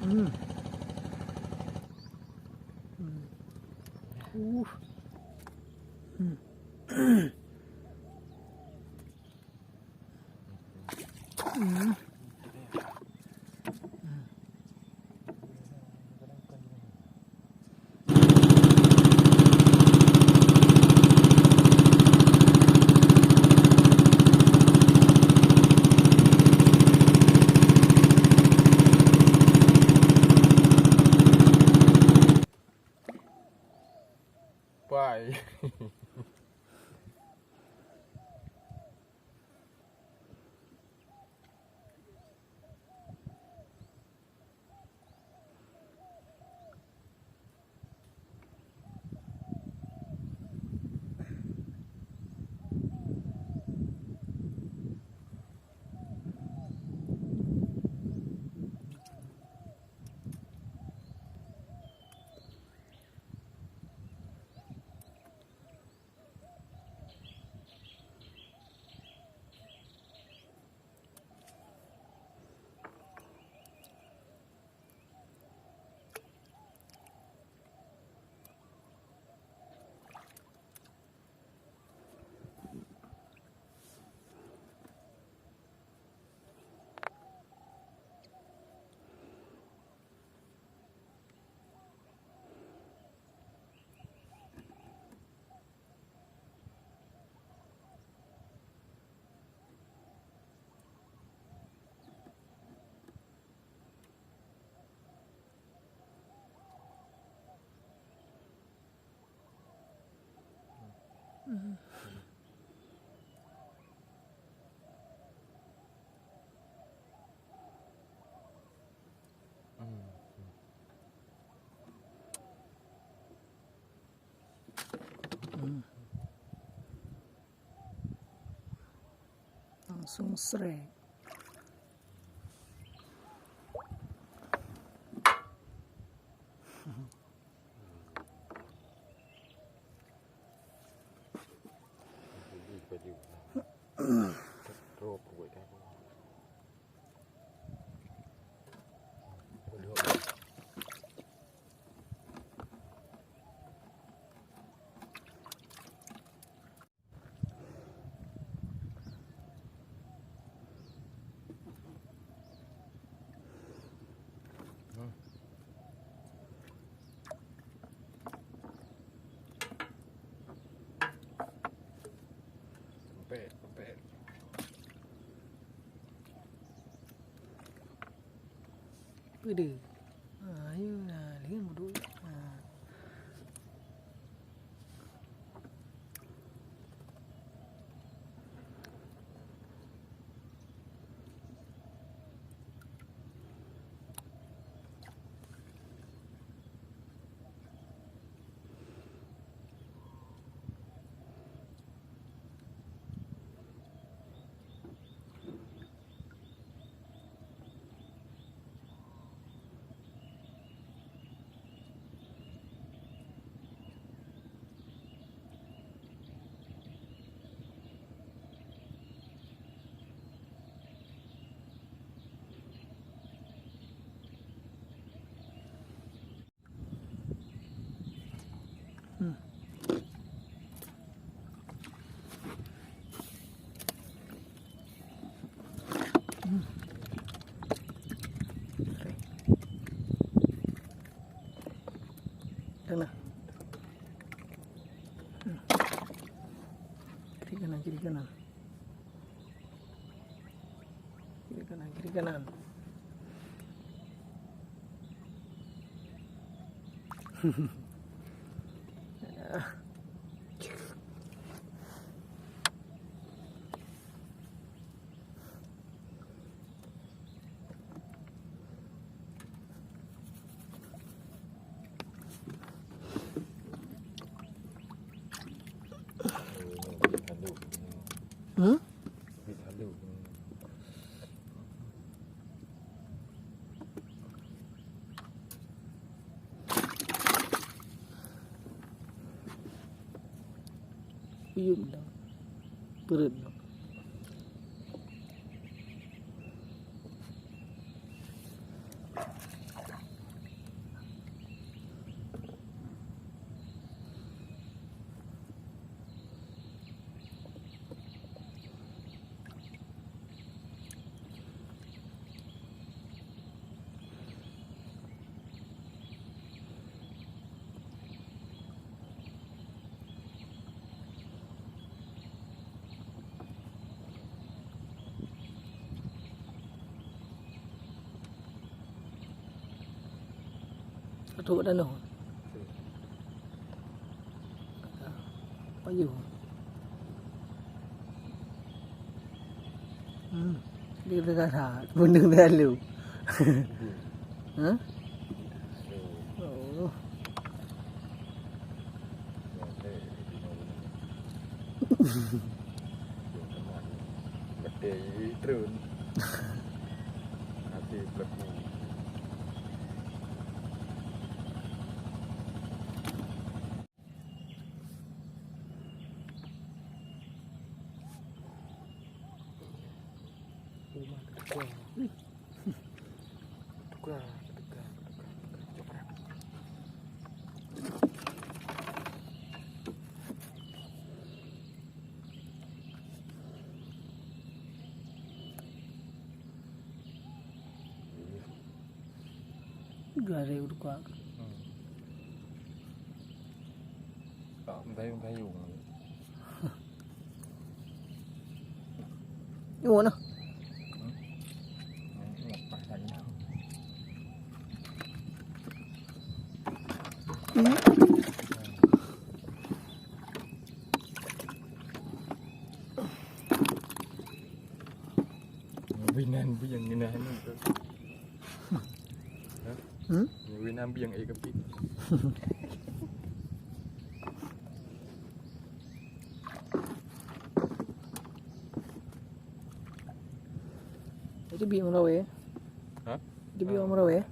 Hmm. Hmm. Hmm. Pai. Langsung srek. Drop buat kan. Sampai. Apa dia? Ayo lah, lihat bodoh. Sana. Kiri kanan, kiri kanan. Kiri kanan, kiri kanan. Hmm? Uyum dah. Perut dah. Thụ đã nổ. Có nhiều. Đi về cả thả, buồn đừng về liều. Hả? Ồ. Gede terus. Nanti pelaku. Tukar. Cepat. Gare udah kuat. Không thấy dùng. Ini mana? Việt Nam biang ini tu. Việt Nam biang ai kapit. Itu biang mana weh? Hah? Itu biang mana weh?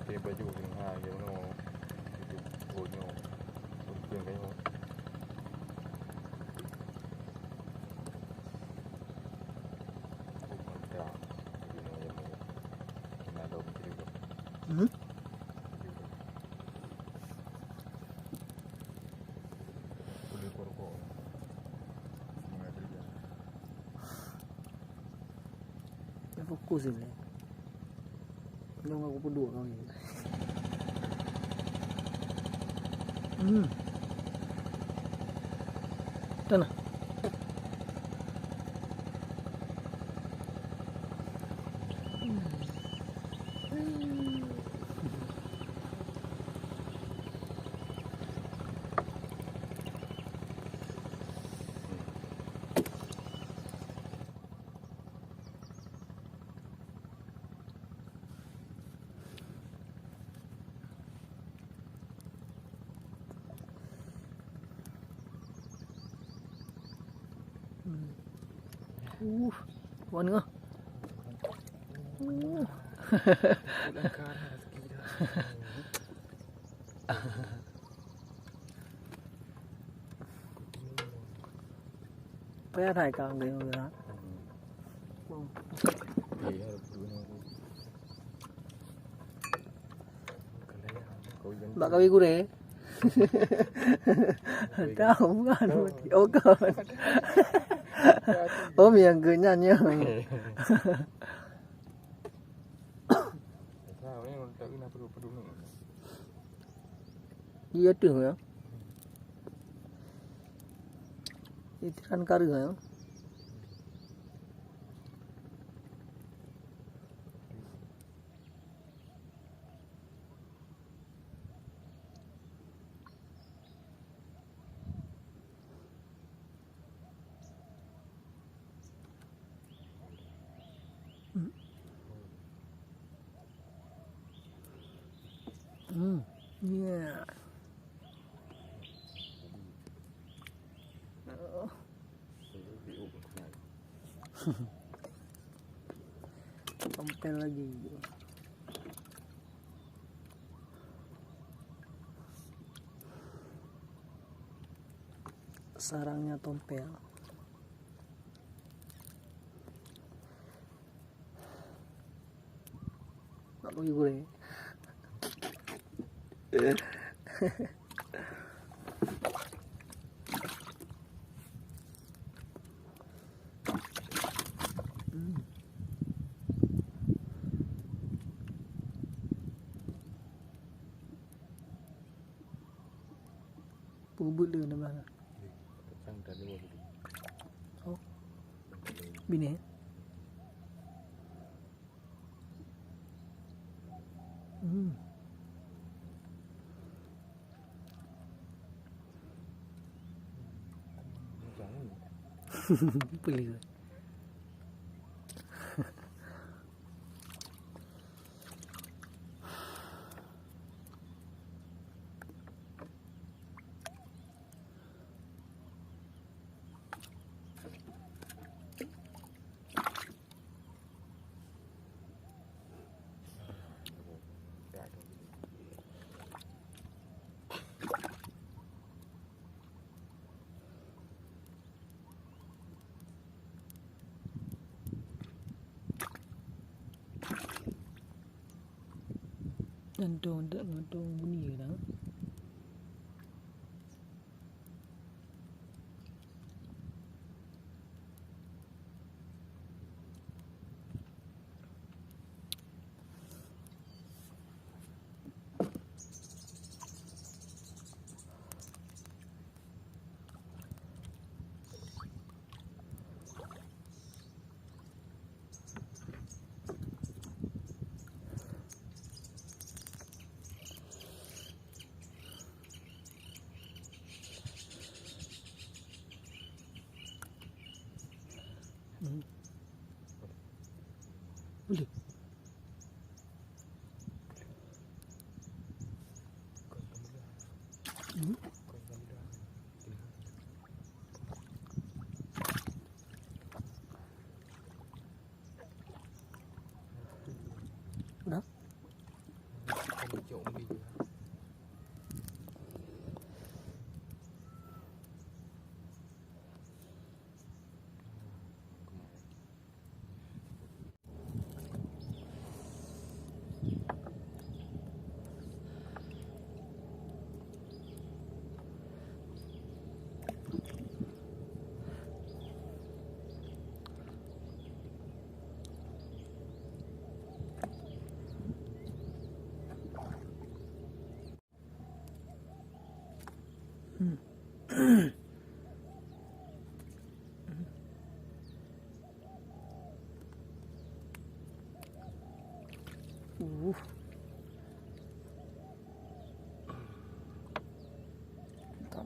Cái baju yang hai cái nó bồi nhau chuyện cái không Fokus ni. Nung aku berdua kau ni. Tanah. Kuat ngah. Payah thải càng đấy rồi đó. Bạn kau ikut deh. Tahu kan? Oh kan. Om yang kenyanya. Sao ini tak kena perlu ni. Iya tu ya. Itu kan karu ya. Yeah. Tompel lagi. Sarangnya tompel. Tak boleh goreng. Bubut dia nama. Sang dah luar tadi. Oh, bini. Jangan. Pelik. Nantong bunyi dah. Boleh. Dah.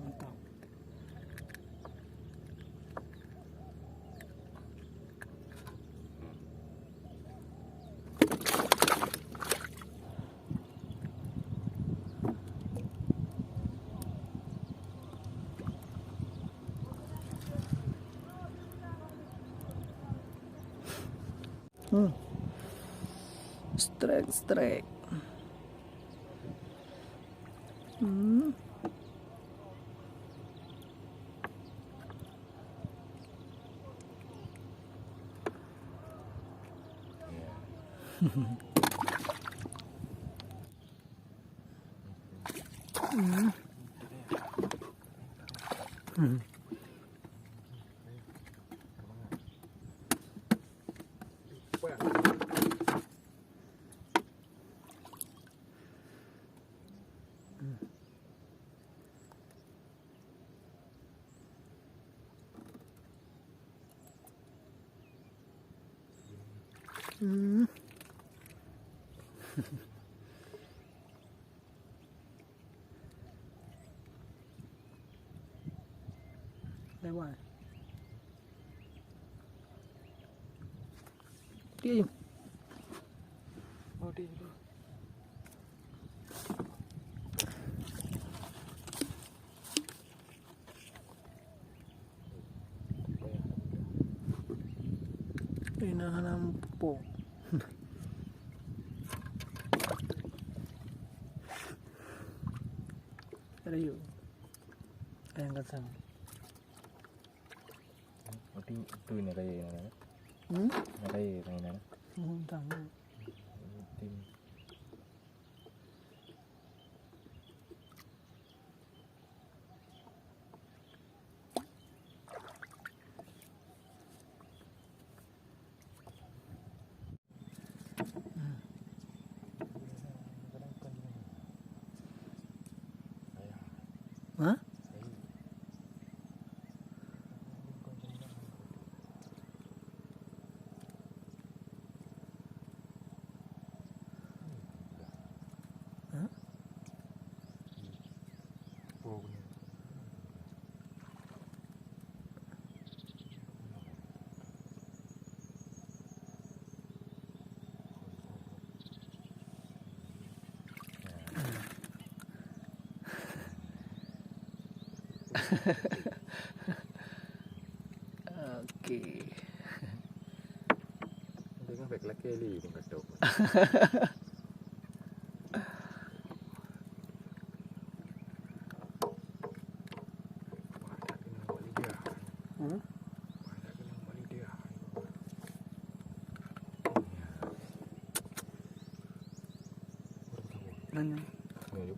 Mantap. Strike. Lewat. Dia je. Oh, dia. Inahanam po. Ada yuk. Ayang kasang. Itu ini raya ini. Raya ini. Tahu. Tim. Hah? Okey. Tengok baik laki li pun katuk. Mana? Ni